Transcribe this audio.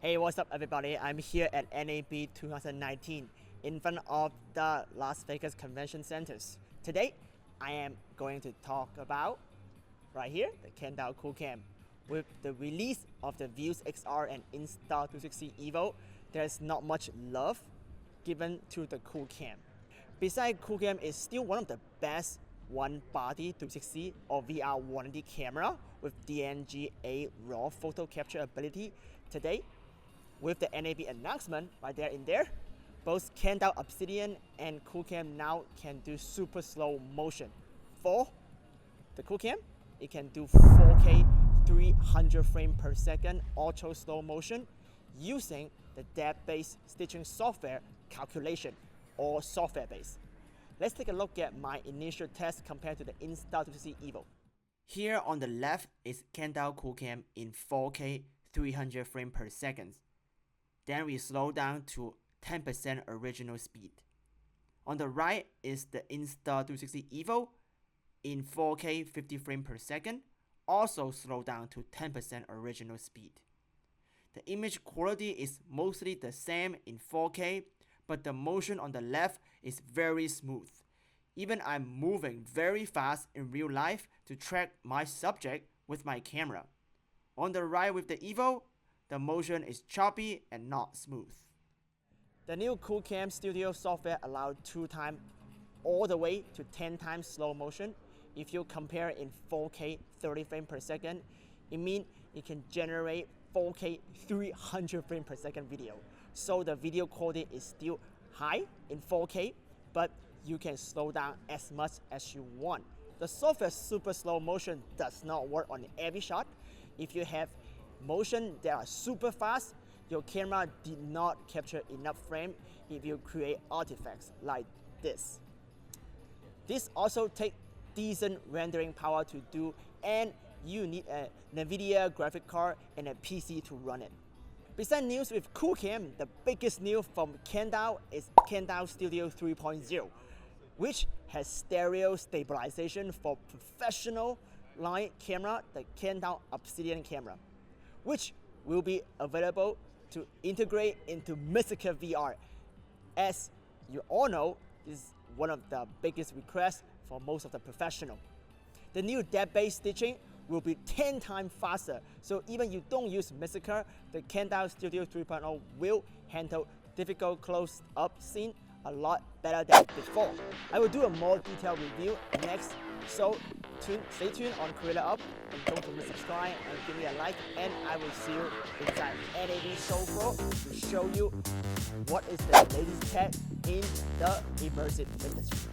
Hey, what's up everybody? I'm here at NAB 2019 in front of the Las Vegas Convention Centers. Today, I am going to talk about, right here, the Kandao Qoocam. With the release of the Views XR and Insta360 EVO, there's not much love given to the Qoocam. Besides, Qoocam is still one of the best one-body 360 or VR180 camera with DNG-A raw photo capture ability. Today, with the NAB announcement right there in there, both Kandao Obsidian and Qoocam now can do super slow motion. For the Qoocam, it can do 4K 300 frames per second ultra slow motion using the depth-based stitching software calculation or software-based. Let's take a look at my initial test compared to the Insta360 EVO. Here on the left is Kandao Qoocam in 4K 300 frames per second. Then we slow down to 10% original speed. On the right is the Insta360 EVO in 4K 50 frames per second, also slow down to 10% original speed. The image quality is mostly the same in 4K, but the motion on the left is very smooth. Even I'm moving very fast in real life to track my subject with my camera. On the right with the EVO, the motion is choppy and not smooth. The new Qoocam Studio software allows 2x all the way to 10x slow motion. If you compare in 4K 30 frames per second, it means it can generate 4K 300 frames per second video. So the video quality is still high in 4K, but you can slow down as much as you want. The software super slow motion does not work on every shot. If you have motion that are super fast, your camera did not capture enough frame if you create artifacts like this. This also takes decent rendering power to do, and you need a NVIDIA graphic card and a PC to run it. Besides news with Qoocam, the biggest news from Kandao is Kandao Studio 3.0, which has stereo stabilization for professional line camera, the Kandao Obsidian camera, which will be available to integrate into Mystical VR. As you all know, this is one of the biggest requests for most of the professionals. The new depth-based stitching will be 10 times faster, so even you don't use Mystical, the Kandao Studio 3.0 will handle difficult close-up scene a lot better than before. I will do a more detailed review next, so stay tuned on Creator Up and don't forget to subscribe and give me a like, and I will see you inside NAB Show Pro to show you what is the latest tech in the immersive industry.